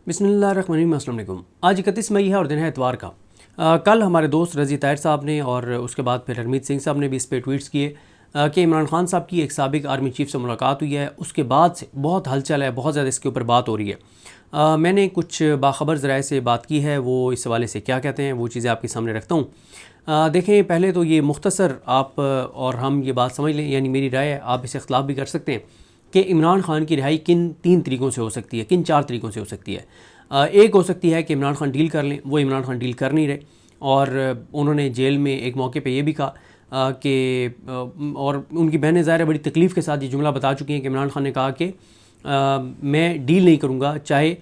बिस्मिल्लाहिर्रहमानिर्रहीम। अस्सलाम वालेकुम। आज 31 मई है और दिन है इतवार का। कल हमारे दोस्त रज़ी ताहिर साहब ने और उसके बाद फिर हरमीत सिंह साहब ने भी इस पर ट्वीट्स किए कि इमरान खान साहब की एक साबिक आर्मी चीफ से मुलाकात हुई है। उसके बाद से बहुत हलचल है, बहुत ज़्यादा इसके ऊपर बात हो रही है। मैंने कुछ बाखबर ज़राए से बात की है, वो इस हवाले से क्या कहते हैं वो चीज़ें आपके सामने रखता हूँ। देखें, पहले तो ये मुख्तसर आप और हम ये बात समझ लें, यानी मेरी राय है, आप इसे इख्तलाफ भी कर सकते हैं कि इमरान खान की रिहाई किन 3 तरीक़ों से हो सकती है, किन 4 तरीक़ों से हो सकती है। एक हो सकती है कि इमरान खान डील कर लें, वो इमरान खान डील कर नहीं रहे और उन्होंने जेल में एक मौके पे ये भी कहा कि और उनकी बहनें ज़ाहिर बड़ी तकलीफ़ के साथ ये जुमला बता चुकी हैं कि इमरान खान ने कहा कि मैं डील नहीं करूँगा, चाहे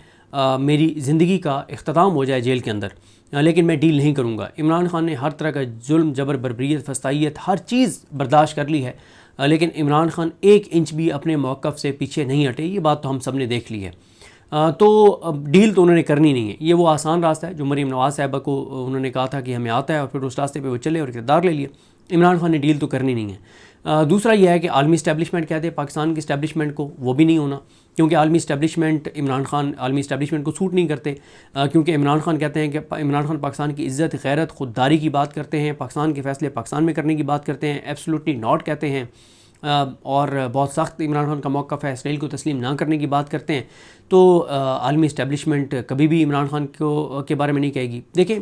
मेरी ज़िंदगी का इख्तिताम हो जाए जेल के अंदर, लेकिन मैं डील नहीं करूँगा। इमरान खान ने हर तरह का जुल्म, जबर, बर्बरियत, फस्तायत, हर चीज़ बर्दाश्त कर ली है, लेकिन इमरान खान 1 इंच भी अपने मौक़िफ़ से पीछे नहीं हटे। ये बात तो हम सब ने देख ली है। तो डील तो उन्होंने करनी नहीं है। ये वो आसान रास्ता है जो मरीम नवाज़ साहिबा को उन्होंने कहा था कि हमें आता है और फिर उस रास्ते पे वो चले और किरदार ले लिए। इमरान खान ने डील तो करनी नहीं है। दूसरा यह है कि आलमी इस्टेब्लिशमेंट कहते हैं पाकिस्तान की इस्टेब्लिशमेंट को, वो भी नहीं होना, क्योंकि आलमी इस्टेब्लिशमेंट इमरान खान आलमी इस्टेब्लिशमेंट को सूट नहीं करते, क्योंकि इमरान खान कहते हैं कि इमरान खान पाकिस्तान की इज़्ज़त, गैरत, खुददारी की बात करते हैं, पाकिस्तान के फ़ैसले पाकिस्तान में करने की बात करते हैं, एब्सोल्युटली नॉट कहते हैं, और बहुत सख्त इमरान खान का मौक़िफ़ है, इसराइल को तस्लीम ना करने की बात करते हैं। तो आलमी इस्टेब्लिशमेंट कभी भी इमरान खान को के बारे में नहीं कहेगी। देखें,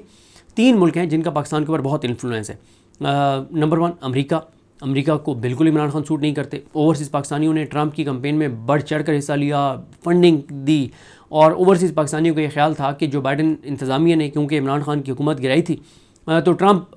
3 मुल्क हैं जिनका पाकिस्तान के ऊपर बहुत इन्फ्लुएंस है। नंबर 1 अमेरिका को बिल्कुल इमरान खान सूट नहीं करते। ओवरसीज़ पाकिस्तानियों ने ट्रंप की कैंपेन में बढ़ चढ़ कर हिस्सा लिया, फंडिंग दी, और ओवरसीज़ पाकिस्तानियों को ये ख्याल था कि जो बाइडन इंतज़ामिया ने, क्योंकि इमरान खान की हुकूमत गिराई थी, तो ट्रंप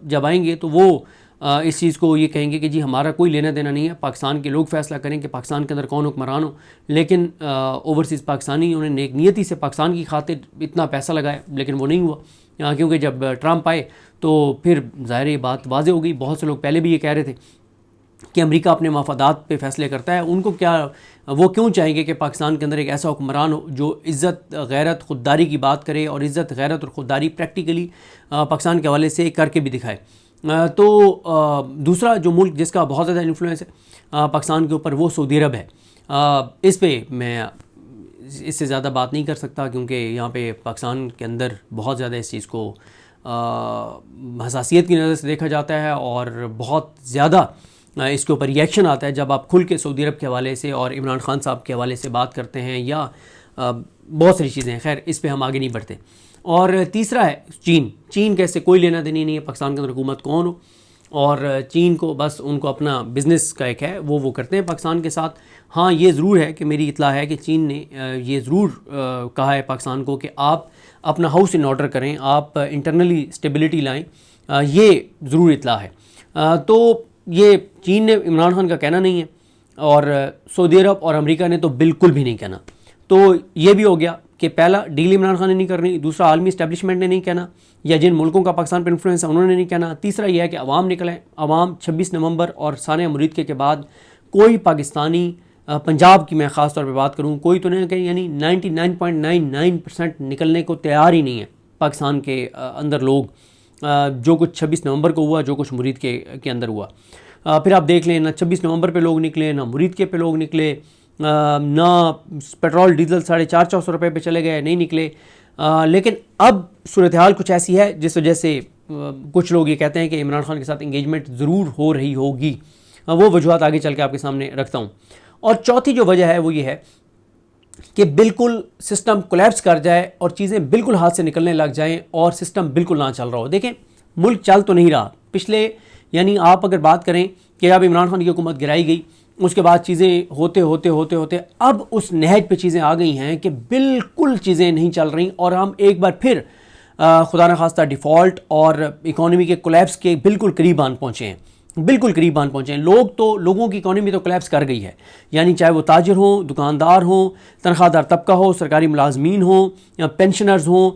जब आएंगे तो वो इस चीज़ को ये कहेंगे कि जी हमारा कोई लेना देना नहीं है, पाकिस्तान के लोग फ़ैसला करें कि पाकिस्तान के अंदर कौन हुक्मरान हो। लेकिन ओवरसीज़ पाकिस्तानी उन्हें नेक नियति से पाकिस्तान की खातिर इतना पैसा लगाया, लेकिन वो नहीं हुआ, क्योंकि जब ट्रंप आए तो फिर ज़ाहिर ये बात वाज़ेह हो गई। बहुत से लोग पहले भी ये कह रहे थे कि अमेरिका अपने मफादात पे फ़ैसले करता है, उनको क्या, वो क्यों चाहेंगे कि पाकिस्तान के अंदर एक ऐसा हुक्मरान हो जो इज़्ज़त, गैरत, खुददारी की बात करे और इज़्ज़त, गैरत और खुददारी प्रैक्टिकली पाकिस्तान के हवाले से करके भी दिखाए। तो दूसरा जो मुल्क जिसका बहुत ज़्यादा इन्फ्लुएंस है पाकिस्तान के ऊपर, वो सऊदी अरब है। इस पे मैं इससे ज़्यादा बात नहीं कर सकता, क्योंकि यहाँ पे पाकिस्तान के अंदर बहुत ज़्यादा इस चीज़ को हसासियत की नज़र से देखा जाता है और बहुत ज़्यादा इसके ऊपर रिएक्शन आता है जब आप खुल के सऊदी अरब के हवाले से और इमरान खान साहब के हवाले से बात करते हैं, या बहुत सारी चीज़ें हैं। खैर, इस पे हम आगे नहीं बढ़ते। और तीसरा है चीन कैसे कोई लेना देनी नहीं है पाकिस्तान के अंदर हुकूमत कौन हो, और चीन को बस उनको अपना बिज़नेस का एक है, वो करते हैं पाकिस्तान के साथ। हाँ, ये ज़रूर है कि मेरी इत्ला है कि चीन ने ये ज़रूर कहा है पाकिस्तान को कि आप अपना हाउस इन ऑर्डर करें, आप इंटरनली स्टेबिलिटी लाएँ, ये ज़रूर इत्ला है। तो ये चीन ने इमरान खान का कहना नहीं है, और सऊदी अरब और अमेरिका ने तो बिल्कुल भी नहीं कहना। तो ये भी हो गया कि पहला, डील इमरान खान ने नहीं करनी। दूसरा, आलमी इस्टेब्लिशमेंट ने नहीं कहना, या जिन मुल्कों का पाकिस्तान पर इन्फ्लुएंस है उन्होंने नहीं कहना। तीसरा यह है कि अवाम निकलें, अवाम 26 नवंबर और सानिया मुरीद के बाद कोई पाकिस्तानी, पंजाब की मैं ख़ास तौर पर बात करूँ, कोई तो नहीं कहीं, यानी 99.99% निकलने को तैयार ही नहीं है पाकिस्तान के अंदर लोग। जो कुछ 26 नवंबर को हुआ, जो कुछ मुरीद के अंदर हुआ, फिर आप देख लें, ना 26 नवंबर पे लोग निकले, ना मुरीद के पे लोग निकले, ना पेट्रोल डीजल 450 रुपये पे चले गए, नहीं निकले। लेकिन अब सूरत हाल कुछ ऐसी है जिस वजह से कुछ लोग ये कहते हैं कि इमरान खान के साथ इंगेजमेंट ज़रूर हो रही होगी। वो वजूहत आगे चल के आपके सामने रखता हूँ। और चौथी जो वजह है वो ये है कि बिल्कुल सिस्टम कोलैप्स कर जाए और चीज़ें बिल्कुल हाथ से निकलने लग जाएं और सिस्टम बिल्कुल ना चल रहा हो। देखें, मुल्क चल तो नहीं रहा पिछले, यानी आप अगर बात करें कि अब इमरान खान की हुकूमत गिराई गई, उसके बाद चीज़ें होते होते होते होते अब उस नहज पे चीज़ें आ गई हैं कि बिल्कुल चीज़ें नहीं चल रही, और हम एक बार फिर खुदा न खास्ता डिफ़ॉल्ट और इकॉनमी के कोलैप्स के बिल्कुल करीब आन पहुँचे हैं, बिल्कुल करीब आन पहुँचे हैं। लोगों की इकॉनमी तो कोलैप्स कर गई है, यानी चाहे वो ताजिर हों, दुकानदार हों, तनख्वाहदार तबका हो, सरकारी मुलाजमीन हों, या पेंशनर्स हों,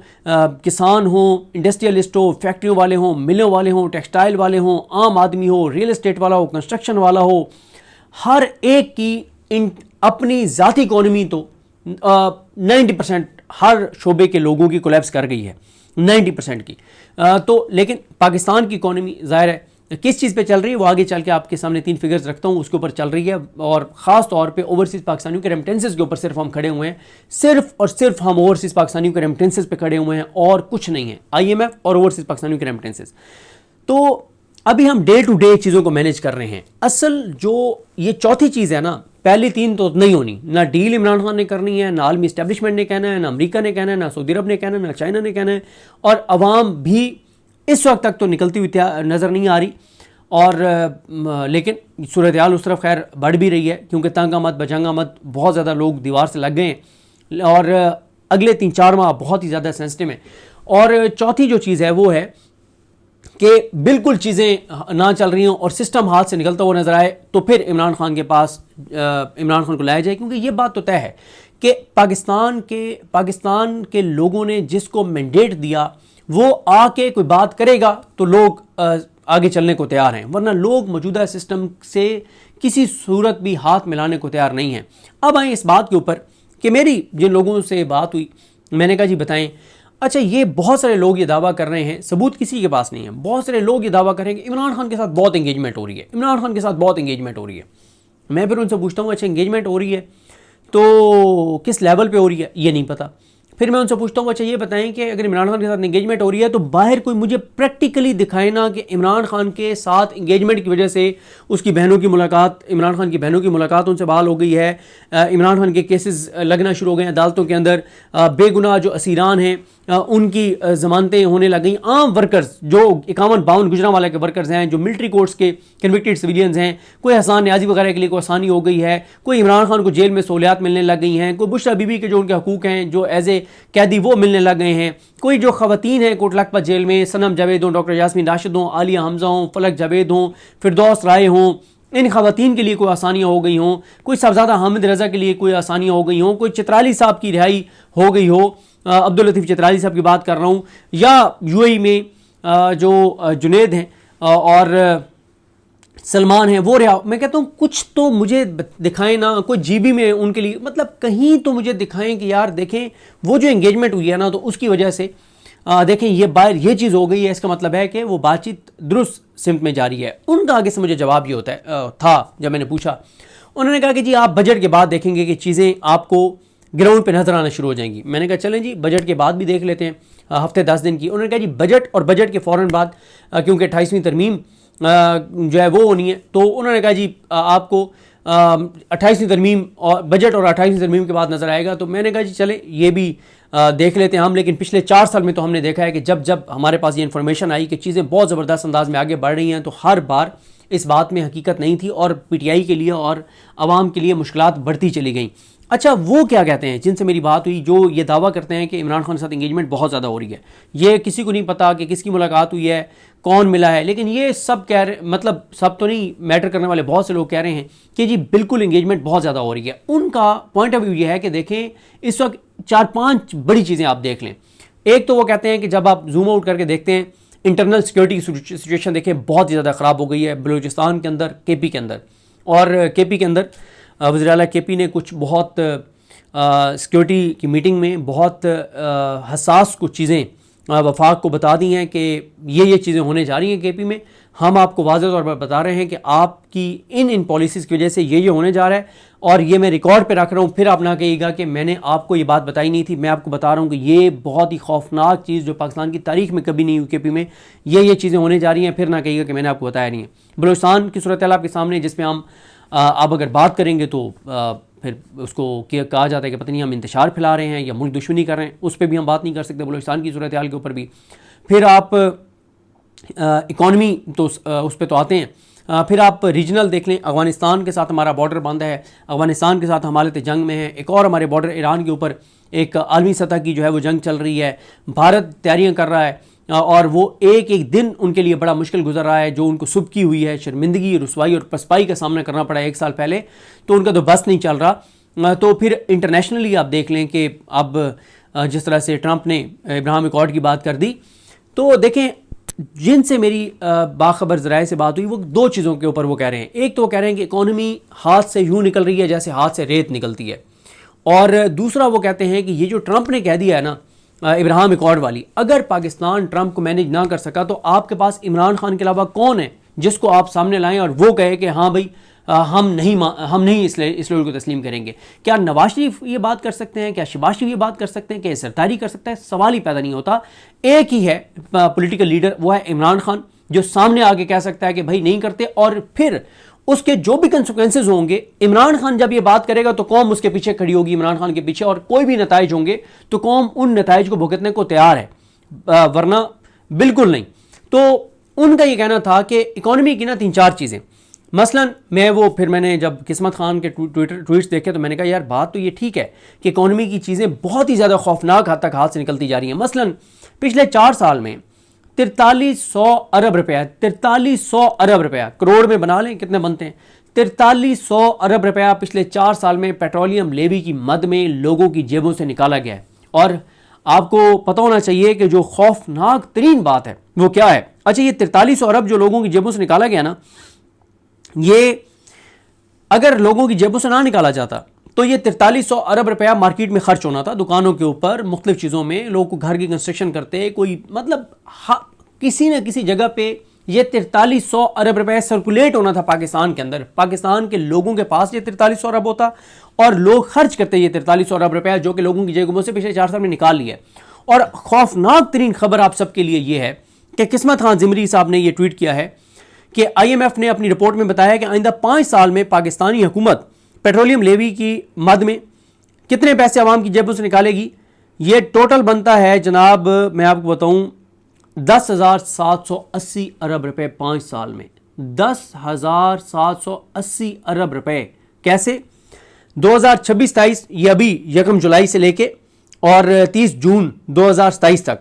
किसान हों, इंडस्ट्रियलिस्ट हो, फैक्ट्रियों वाले हों, मिलों वाले हों, टेक्सटाइल वाले हों, आम आदमी हो, रियल एस्टेट वाला हो, कंस्ट्रक्शन वाला हो, हर एक की अपनी ज़ाती इकॉनमी तो 90% हर शोबे के लोगों की कोलैप्स कर गई है, 90% की। तो लेकिन पाकिस्तान की इकॉनमी ज़ाहिर है किस चीज़ पे चल रही है वो आगे चल के आपके सामने 3 फिगर्स रखता हूँ, उसके ऊपर चल रही है। और ख़ास तौर पे ओवरसीज़ पाकिस्तानियों के रेमिटेंसेस के ऊपर सिर्फ हम खड़े हुए हैं, सिर्फ और सिर्फ हम ओवरसीज़ पाकिस्तानियों के रेमिटेंसेस पे खड़े हुए हैं और कुछ नहीं है, IMF और ओवरसीज़ पाकिस्तानियों के रेमिटेंसेस। तो अभी हम डे टू डे चीज़ों को मैनेज कर रहे हैं। असल जो ये चौथी चीज़ है ना, पहली 3 तो नहीं होनी, ना डील इमरान खान ने करनी है, ना आलमी इस्टेब्लिशमेंट ने कहना है, ना अमेरिका ने कहना है, ना सऊदी अरब ने कहना है, ना चाइना ने कहना है, और अवाम भी इस वक्त तक तो निकलती हुई नज़र नहीं आ रही। और लेकिन सूरत हाल उस तरफ खैर बढ़ भी रही है, क्योंकि तंगा मत बचंगा मत बहुत ज़्यादा लोग दीवार से लग गए हैं और अगले 3-4 माह बहुत ही ज़्यादा सेंसिटिव हैं। और चौथी जो चीज़ है वो है कि बिल्कुल चीज़ें ना चल रही हों और सिस्टम हाथ से निकलता हुआ नजर आए तो फिर इमरान खान के पास इमरान खान को लाया जाए, क्योंकि ये बात तो तय है कि पाकिस्तान के लोगों ने जिसको मैंडेट दिया वो आके कोई बात करेगा तो लोग आगे चलने को तैयार हैं, वरना लोग मौजूदा सिस्टम से किसी सूरत भी हाथ मिलाने को तैयार नहीं हैं। अब आए इस बात के ऊपर कि मेरी जिन लोगों से बात हुई, मैंने कहा जी बताएं, अच्छा ये बहुत सारे लोग ये दावा कर रहे हैं, सबूत किसी के पास नहीं है, बहुत सारे लोग ये दावा कर रहे हैं कि इमरान खान के साथ बहुत एंगेजमेंट हो रही है, इमरान खान के साथ बहुत एंगेजमेंट हो रही है। मैं फिर उनसे पूछता हूँ अच्छा एंगेजमेंट हो रही है तो किस लेवल पे हो रही है, ये नहीं पता। फिर मैं उनसे पूछता हूँ अच्छा ये बताएं कि अगर इमरान खान के साथ एंगेजमेंट हो रही है तो बाहर कोई मुझे प्रैक्टिकली दिखाए ना कि इमरान खान के साथ एंगेजमेंट की वजह से उसकी बहनों की मुलाकात, इमरान खान की बहनों की मुलाकात उनसे बहाल हो गई है, इमरान खान के केसेस लगना शुरू हो गए हैं अदालतों के अंदर, बेगुनाह जो असीरान हैं उनकी ज़मानतें होने लग गई। आम वर्कर्स जो 51-52 गुजरांवाला के वर्कर्स हैं, जो मिलिट्री कोर्ट्स के कन्विक्टेड सिविलियंस हैं, कोई हसन न्याजी वगैरह के लिए कोई आसानी हो गई है, कोई इमरान खान को जेल में सहूलियात मिलने लग गई हैं, कोई बुशरा बीबी के जो उनके हकूक़ हैं जो एज ए कैदी वो मिलने लग गए हैं, कोई जो ख़वातीन हैं कोट लखपत जेल में, सनम जावेद हों, डॉक्टर यास्मीन राशिद हों, आलिया हमजा हों, फलक जावेद हों, फिरदौस राय हों, इन ख़वातीन के लिए कोई आसानियाँ हो गई हों, कोई साहबजादा हामिद रज़ा के लिए कोई आसानियाँ हो गई हों, कोई चित्राली साहब की रिहाई हो गई हो, अब्दुल लतीफ़ चित्राली साहब की बात कर रहा हूँ, या UAE में जो जुनेद हैं और सलमान हैं वो रिहा। मैं कहता हूँ कुछ तो मुझे दिखाएं ना, कोई GB में उनके लिए, मतलब कहीं तो मुझे दिखाएं कि यार देखें वो जो एंगेजमेंट हुई है ना तो उसकी वजह से देखें ये बाहर ये चीज़ हो गई है, इसका मतलब है कि वो बातचीत दुरुस्त सिमत में जारी है। उनका आगे से मुझे जवाब ये होता है था जब मैंने पूछा, उन्होंने कहा कि जी आप बजट के बाद देखेंगे कि चीज़ें आपको ग्राउंड पे नजर आना शुरू हो जाएंगी। मैंने कहा चलें जी बजट के बाद भी देख लेते हैं, हफ्ते 10 दिन की। उन्होंने कहा जी बजट और बजट के फ़ौरन बाद क्योंकि 28वीं तरमीम जो है वो होनी है, तो उन्होंने कहा जी आपको 28वीं तरमीम और बजट और 28वीं तरमीम के बाद नज़र आएगा। तो मैंने कहा जी चले ये भी देख लेते हैं हम। लेकिन पिछले 4 साल में तो हमने देखा है कि जब जब हमारे पास ये इन्फॉर्मेशन आई कि चीज़ें बहुत ज़बरदस्त अंदाज में आगे बढ़ रही हैं तो हर बार इस बात में हकीकत नहीं थी और PTI के लिए और आवाम के लिए मुश्किलात बढ़ती चली गई। अच्छा वो क्या कहते हैं जिनसे मेरी बात हुई, जो ये दावा करते हैं कि इमरान खान के साथ एंगेजमेंट बहुत ज़्यादा हो रही है, ये किसी को नहीं पता कि किसकी मुलाकात हुई है, कौन मिला है, लेकिन ये सब कह रहे, मतलब सब तो नहीं, मैटर करने वाले बहुत से लोग कह रहे हैं कि जी बिल्कुल एंगेजमेंट बहुत ज़्यादा हो रही है। उनका पॉइंट ऑफ व्यू ये है कि देखें इस वक्त 4-5 बड़ी चीज़ें आप देख लें। एक तो वो कहते हैं कि जब आप जूम आउट करके देखते हैं इंटरनल सिक्योरिटी सिचुएशन देखें बहुत ज़्यादा ख़राब हो गई है बलूचिस्तान के अंदर, KP के अंदर, और KP के अंदर वज़ीर आला KP ने कुछ बहुत सिक्योरिटी की मीटिंग में बहुत हसास कुछ चीज़ें वफाक को बता दी हैं कि ये चीज़ें होने जा रही हैं KP में। हम आपको वाज़ेह तौर पर बता रहे हैं कि आपकी इन पॉलिसीज़ की वजह से ये होने जा रहा है, और ये मैं रिकॉर्ड पे रख रहा हूँ, फिर आप ना कहिएगा कि मैंने आपको ये बात बताई नहीं थी। मैं आपको बता रहा हूँ कि ये बहुत ही खौफनाक चीज़ जो पाकिस्तान की तारीख में कभी नहीं हुई KP में, ये चीज़ें होने जा रही हैं, फिर ना कहिएगा कि मैंने आपको बताया नहीं है। बलूचिस्तान की सूरत हाल आपके सामने, जिसमें हम आप अगर बात करेंगे तो फिर उसको कहा जाता है कि पता नहीं हम इंतशार फैला रहे हैं या मुल्क दुश्मनी कर रहे हैं, उस पर भी हम बात नहीं कर सकते बलूचिस्तान की सूरत हाल के ऊपर भी। फिर आप इकॉनमी तो उस पर तो आते हैं, फिर आप रीजनल देख लें, अफ़गानिस्तान के साथ हमारा बॉर्डर बंद है, अफ़गानिस्तान के साथ हम हालत जंग में है, एक और हमारे बॉर्डर ईरान के ऊपर एक आलमी सतह की जो है वो जंग चल रही है, भारत तैयारियाँ कर रहा है और वो एक एक दिन उनके लिए बड़ा मुश्किल गुजर रहा है, जो उनको सुबकी हुई है, शर्मिंदगी, रुसवाई और पसपाई का सामना करना पड़ा 1 साल पहले, तो उनका तो बस नहीं चल रहा। तो फिर इंटरनेशनली आप देख लें कि अब जिस तरह से ट्रंप ने इब्राहिम अकॉर्ड की बात कर दी, तो देखें जिनसे मेरी बाखबर ज़राए से बात हुई वो 2 चीज़ों के ऊपर वो कह रहे हैं। एक तो वो कह रहे हैं कि इकॉनमी हाथ से यूँ निकल रही है जैसे हाथ से रेत निकलती है, और दूसरा वो कहते हैं कि ये जो ट्रंप ने कह दिया है ना इब्राहिम अकॉर्ड वाली, अगर पाकिस्तान ट्रंप को मैनेज ना कर सका तो आपके पास इमरान खान के अलावा कौन है जिसको आप सामने लाएं और वो कहे कि हाँ भाई हम नहीं इस लोल को तस्लीम करेंगे। क्या नवाज शरीफ ये बात कर सकते हैं, क्या शहबाज शरीफ ये बात कर सकते हैं, क्या सरदारी कर सकता है? सवाल ही पैदा नहीं होता। एक ही है पॉलिटिकल लीडर, वो है इमरान खान, जो सामने आके कह सकता है कि भाई नहीं करते, और फिर उसके जो भी कंसिक्वेंसेज होंगे, इमरान खान जब ये बात करेगा तो कौम उसके पीछे खड़ी होगी, इमरान खान के पीछे, और कोई भी नताइज होंगे तो कौम उन नताइज को भुगतने को तैयार है, वरना बिल्कुल नहीं। तो उनका ये कहना था कि इकोनॉमी की ना 3-4 चीज़ें, मसलन मैंने जब किस्मत खान के ट्वीट्स देखे तो मैंने कहा यार बात तो ये ठीक है कि इकोनॉमी की चीज़ें बहुत ही ज़्यादा खौफनाक हद तक हाथ से निकलती जा रही हैं। मसलन पिछले 4 साल में 4300 अरब रुपया, 4300 अरब रुपया, करोड़ में बना लें कितने बनते हैं, 4300 अरब रुपया पिछले 4 साल में पेट्रोलियम लेवी की मद में लोगों की जेबों से निकाला गया है। और आपको पता होना चाहिए कि जो खौफनाक तरीन बात है वो क्या है। अच्छा, ये 4300 अरब जो लोगों की जेबों से निकाला गया ना, ये अगर लोगों की जेबों से ना निकाला जाता तो ये 4300 अरब रुपया मार्केट में खर्च होना था, दुकानों के ऊपर, मुख्तलिफ चीज़ों में, लोग को घर की कंस्ट्रक्शन करते, कोई मतलब किसी न किसी जगह पे ये 4300 अरब रुपया सर्कुलेट होना था पाकिस्तान के अंदर। पाकिस्तान के लोगों के पास ये 4300 अरब होता और लोग खर्च करते ये 4300 अरब रुपया, जो कि लोगों की जेबों से पिछले 4 साल में निकाल लिया। और खौफनाक तरीन खबर आप सबके लिए ये है कि किस्मत खान ज़िमरी साहब ने ये ट्वीट किया है कि IMF ने अपनी रिपोर्ट में बताया कि आइंदा 5 साल में पाकिस्तानी हुकूमत पेट्रोलियम लेवी की मद में कितने पैसे आवाम की जेबों से निकालेगी। ये टोटल बनता है जनाब, मैं आपको बताऊं, 10,780 अरब रुपए 5 साल में। 10,780 अरब रुपए कैसे? 2026-27, ये अभी 1 जुलाई से लेके और 30 जून 2027 तक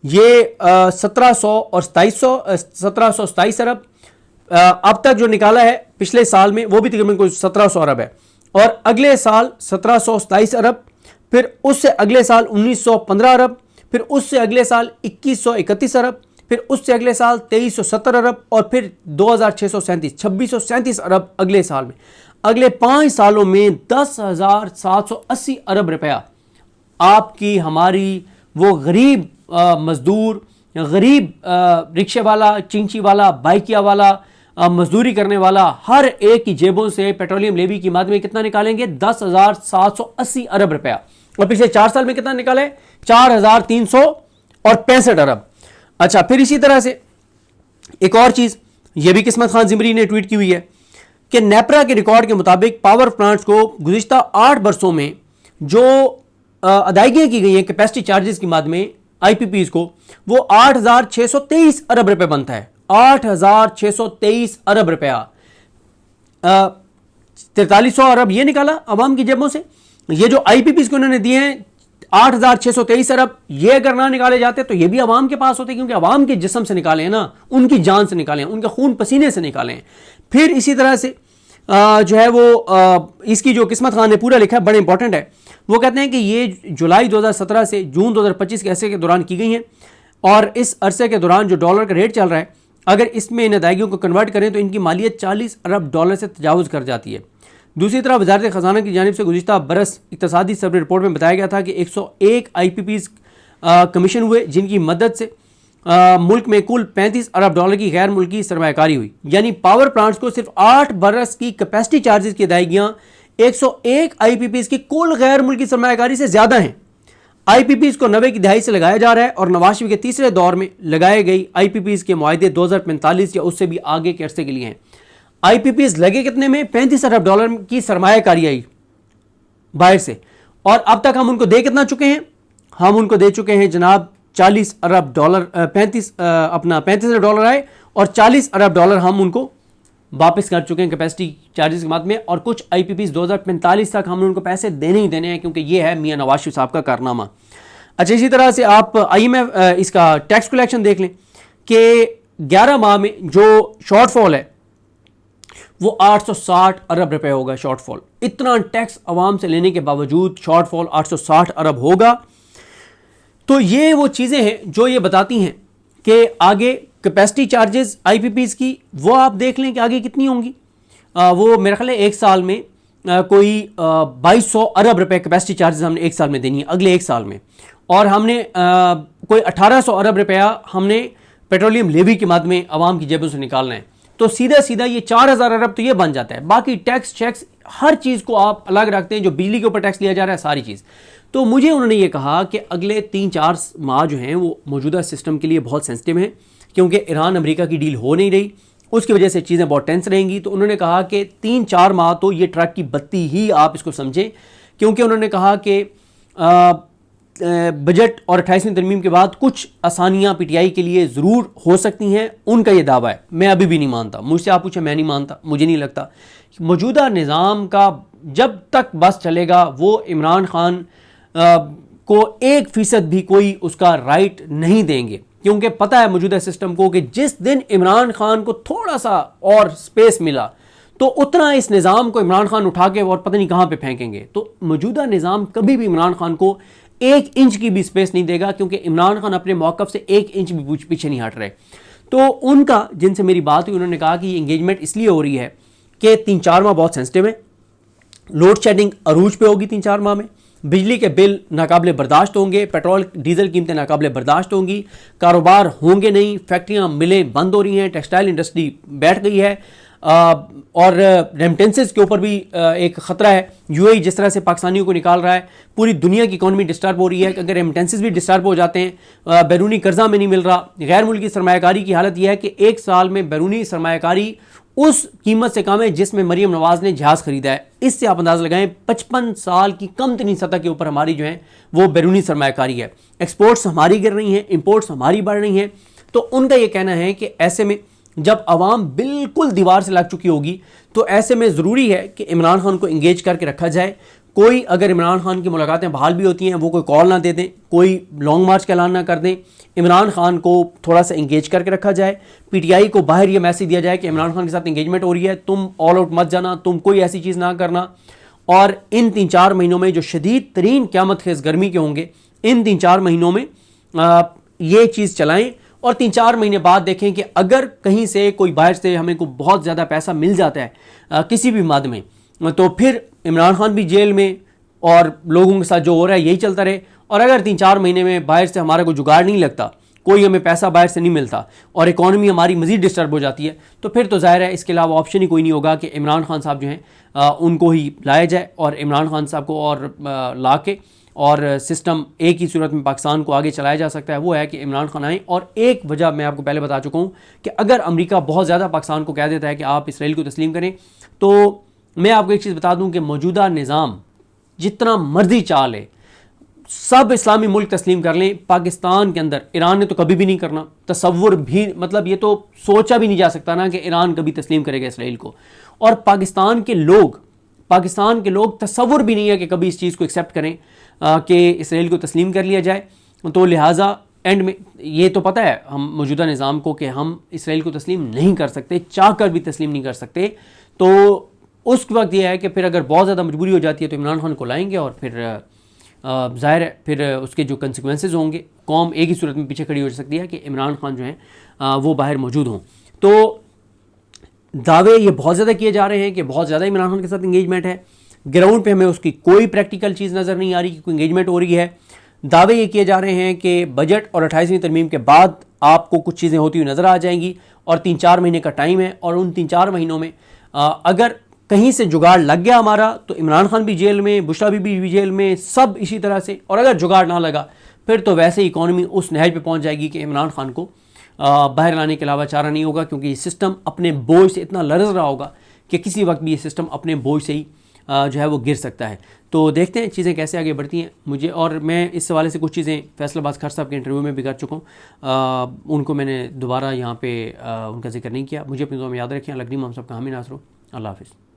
ये 1727 अरब अब तक जो निकाला है पिछले साल में, वो भी तकरीबन कोई 1700 अरब है। और अगले साल 1727 अरब, फिर उससे अगले साल 1915 अरब, फिर उससे अगले साल 2131 अरब, फिर उससे अगले साल 2370 अरब, और फिर 2637 अरब अगले साल में। अगले 5 सालों में 10,780 अरब रुपया आपकी, हमारी, वो गरीब मजदूर, गरीब रिक्शे वाला, चिंची वाला, बाइकिया वाला, मजदूरी करने वाला, हर एक की जेबों से पेट्रोलियम लेवी की मद में कितना निकालेंगे? 10,780 अरब रुपया। और पिछले 4 साल में कितना निकाले? 4,365 अरब। अच्छा, फिर इसी तरह से एक और चीज, ये भी किस्मत खान ज़िमरी ने ट्वीट की हुई है कि नेपरा के रिकॉर्ड के मुताबिक पावर प्लांट्स को गुज़िश्ता 8 बरसों में जो अदायगियां की गई हैं कैपेसिटी चार्जेस की मद में IPPs को, वो 8,623 अरब रुपए बनता है। 8,623 अरब रुपया। 4300 अरब ये निकाला अवाम की जेबों से। ये जो IPPs को उन्होंने दिए हैं 8,623 अरब, ये अगर ना निकाले जाते तो ये भी अवाम के पास होते, क्योंकि अवाम के जिस्म से निकाले हैं ना, उनकी जान से निकाले हैं, उनके खून पसीने से निकाले हैं। फिर इसी तरह से जो है वो इसकी जो किस्मत खान ने पूरा लिखा है, बड़े इंपॉर्टेंट है। वो कहते हैं कि ये जुलाई 2017 से जून 2025 के अरसे के दौरान की गई हैं, और इस अरसे के दौरान जो डॉलर का रेट चल रहा है, अगर इसमें इन अदायगियों को कन्वर्ट करें तो इनकी मालियत 40 अरब डॉलर से तजावुज़ कर जाती है। दूसरी तरफ वज़ारत ख़ज़ाना की जानिब से गुज़िश्ता बरस इक़्तिसादी सर्वे रिपोर्ट में बताया गया था कि 101 IPPs कमीशन हुए, जिनकी मदद से मुल्क में कुल 35 अरब डॉलर की गैर मुल्की सरमायाकारी हुई। यानी पावर प्लांट्स को सिर्फ 8 बरस की कैपेसिटी चार्जेस की अदायगियाँ 101 IPPs की कुल गैर मुल्की सरमायाकारी से ज़्यादा हैं। IPPs को 90 की दहाई से लगाया जा रहा है, और नवाज शरीफ के तीसरे दौर में लगाए गई IPPs के मुआहदे 2045 या उससे भी आगे के अरसे के लिए हैं। IPPs लगे कितने में? 35 अरब डॉलर की सरमायाकारी आई बाहर से, और अब तक हम उनको दे कितना चुके हैं? हम उनको दे चुके हैं जनाब 40 अरब डॉलर, 35 अरब डॉलर आए, और 40 अरब डॉलर हम उनको वापस कर चुके हैं कैपेसिटी चार्जेस के बाद में। और कुछ IPPs 2045 तक हमने उनको पैसे देने ही देने हैं, क्योंकि ये है मियां नवाज शरीफ साहब का कारनामा। अच्छा, इसी तरह से आप IMF इसका टैक्स कलेक्शन देख लें कि 11 माह में जो शॉर्टफॉल है वो 860 अरब रुपए होगा। शॉर्टफॉल, इतना टैक्स अवाम से लेने के बावजूद शॉर्टफॉल 860 अरब होगा। तो ये वो चीज़ें हैं जो ये बताती हैं कि आगे कैपेसिटी चार्जेस IPPs की, वो आप देख लें कि आगे कितनी होंगी। वो मेरा ख्याल है 1 साल में कोई 2200 अरब रुपए कैपेसिटी चार्जेस हमने 1 साल में देनी है, अगले 1 साल में। और हमने कोई 1800 अरब रुपया हमने पेट्रोलियम लेवी की मद में अवाम की जेबों से निकालना है। तो सीधा सीधा ये 4,000 अरब तो ये बन जाता है। बाकी टैक्स चेक्स हर चीज़ को आप अलग रखते हैं, जो बिजली के ऊपर टैक्स लिया जा रहा है सारी चीज़। तो मुझे उन्होंने ये कहा कि अगले 3-4 माह जो हैं वो मौजूदा सिस्टम के लिए बहुत सेंसिटिव हैं, क्योंकि ईरान अमेरिका की डील हो नहीं रही, उसकी वजह से चीज़ें बहुत टेंस रहेंगी। तो उन्होंने कहा कि 3-4 माह तो ये ट्रक की बत्ती ही आप इसको समझें, क्योंकि उन्होंने कहा कि बजट और 28वीं तरमीम के बाद कुछ आसानियां पीटीआई के लिए ज़रूर हो सकती हैं, उनका ये दावा है। मैं अभी भी नहीं मानता, मुझसे आप पूछे, मैं नहीं मानता। मुझे नहीं लगता मौजूदा निज़ाम का जब तक बस चलेगा वो इमरान खान को 1% भी कोई उसका राइट नहीं देंगे, क्योंकि पता है मौजूदा सिस्टम को कि जिस दिन इमरान खान को थोड़ा सा और स्पेस मिला तो उतना इस निज़ाम को इमरान खान उठा के और पता नहीं कहाँ पे फेंकेंगे। तो मौजूदा निज़ाम कभी भी इमरान खान को 1 इंच की भी स्पेस नहीं देगा, क्योंकि इमरान खान अपने मौक़िफ़ से 1 इंच भी पीछे नहीं हट रहे। तो उनका जिनसे मेरी बात हुई उन्होंने कहा कि ये इंगेजमेंट इसलिए हो रही है कि 3-4 माह बहुत सेंसिटिव है, लोड शेडिंग अरूज पे होगी 3-4 माह में, बिजली के बिल नाकाबिले बर्दाश्त होंगे, पेट्रोल डीजल कीमतें नाकाबिले बर्दाश्त होंगी, कारोबार होंगे नहीं, फैक्ट्रियां मिलें बंद हो रही हैं, टेक्सटाइल इंडस्ट्री बैठ गई है, और रेमिटेंसेस के ऊपर भी एक ख़तरा है। यूएई जिस तरह से पाकिस्तानियों को निकाल रहा है, पूरी दुनिया की इकॉनमी डिस्टर्ब हो रही है। अगर रेमिटेंसेस भी डिस्टर्ब हो जाते हैं, बैरूनी कर्जा में नहीं मिल रहा, गैर मुल्की सरमायाकारी की हालत यह है कि 1 साल में बैरूनी सरमायाकारी उस कीमत से कम है जिसमें मरीम नवाज ने जहाज़ खरीदा है। इससे आप अंदाज़ा लगाएं 55 साल की कम तरीन सतह के ऊपर हमारी जो है वो बैरूनी सरमायाकारी है। एक्सपोर्ट्स हमारी गिर रही हैं, इंपोर्ट्स हमारी बढ़ रही हैं। तो उनका ये कहना है कि ऐसे में जब आवाम बिल्कुल दीवार से लग चुकी होगी तो ऐसे में ज़रूरी है कि इमरान खान को इंगेज करके रखा जाए। कोई अगर इमरान खान की मुलाकातें बहाल भी होती हैं वो कोई कॉल ना दे दें, कोई लॉन्ग मार्च का ऐलान ना कर दें, इमरान खान को थोड़ा सा इंगेज करके रखा जाए। पीटीआई को बाहर ये मैसेज दिया जाए कि इमरान खान के साथ इंगेजमेंट हो रही है, तुम ऑल आउट मत जाना, तुम कोई ऐसी चीज़ ना करना। और इन 3-4 महीनों में जो शदीद तरीन क़यामत खेज़ गर्मी के होंगे, इन 3-4 महीनों में ये चीज़ चलाएं और 3-4 महीने बाद देखें कि अगर कहीं से कोई बाहर से हमें को बहुत ज़्यादा पैसा मिल जाता है किसी भी मद में, तो फिर इमरान खान भी जेल में और लोगों के साथ जो हो रहा है यही चलता रहे। और अगर 3-4 महीने में बाहर से हमारा कोई जुगाड़ नहीं लगता, कोई हमें पैसा बाहर से नहीं मिलता और इकॉनमी हमारी मज़ीद डिस्टर्ब हो जाती है, तो फिर तो ज़ाहिर है इसके अलावा ऑप्शन ही कोई नहीं होगा कि इमरान खान साहब जो हैं उनको ही लाया जाए और इमरान खान साहब को और ला के और सिस्टम एक ही सूरत में पाकिस्तान को आगे चलाया जा सकता है, वो है कि इमरान खान आए। और एक वजह मैं आपको पहले बता चुका हूँ कि अगर अमेरिका बहुत ज़्यादा पाकिस्तान को कह देता है कि आप इसराइल को तस्लीम करें, तो मैं आपको एक चीज़ बता दूँ कि मौजूदा निज़ाम जितना मर्जी चाल है, सब इस्लामी मुल्क तस्लीम कर लें, पाकिस्तान के अंदर ईरान ने तो कभी भी नहीं करना, तसव्वुर भी, मतलब ये तो सोचा भी नहीं जा सकता ना कि ईरान कभी तस्लीम करेगा इसराइल को। और पाकिस्तान के लोग तसव्वुर भी नहीं है कि कभी इस चीज़ को एक्सेप्ट करें कि इसराइल को तस्लीम कर लिया जाए। तो लिहाजा एंड में ये तो पता है हम मौजूदा निज़ाम को कि हम इसराइल को तस्लीम नहीं कर सकते, चाह कर भी तस्लीम नहीं कर सकते। तो उस वक्त यह है कि फिर अगर बहुत ज़्यादा मजबूरी हो जाती है तो इमरान खान को लाएंगे और फिर ज़ाहिर है फिर उसके जो कंसिक्वेंसेस होंगे, कौम एक ही सूरत में पीछे खड़ी हो सकती है कि इमरान खान जो हैं वो बाहर मौजूद हों। तो दावे ये बहुत ज़्यादा किए जा रहे हैं कि बहुत ज़्यादा इमरान खान के साथ इंगेजमेंट है, ग्राउंड पे हमें उसकी कोई प्रैक्टिकल चीज़ नज़र नहीं आ रही कि कोई इंगेजमेंट हो रही है। दावे ये किए जा रहे हैं कि बजट और 28वीं तरमीम के बाद आपको कुछ चीज़ें होती हुई नज़र आ जाएंगी और 3-4 महीने का टाइम है, और उन 3-4 महीनों में अगर कहीं से जुगाड़ लग गया हमारा तो इमरान खान भी जेल में, बुशरा बीबी भी जेल में, सब इसी तरह से। और अगर जुगाड़ ना लगा फिर तो वैसे ही इकॉनमी उस नहज पे पहुंच जाएगी कि इमरान खान को बाहर लाने के अलावा चारा नहीं होगा, क्योंकि ये सिस्टम अपने बोझ से इतना लरज़ रहा होगा कि किसी वक्त भी ये सिस्टम अपने बोझ से ही जो है वो गिर सकता है। तो देखते हैं चीज़ें कैसे आगे बढ़ती हैं। मुझे और मैं इस हवाले से कुछ चीज़ें फैसलाबाज खर साहब के इंटरव्यू में भी कर चुका हूँ, उनको मैंने दोबारा यहाँ पे उनका जिक्र नहीं किया। मुझे अपनी दुआ में याद रखें। अलगनी मोहम्मद साहब का हामी नासरो। अल्लाह हाफ़िज़।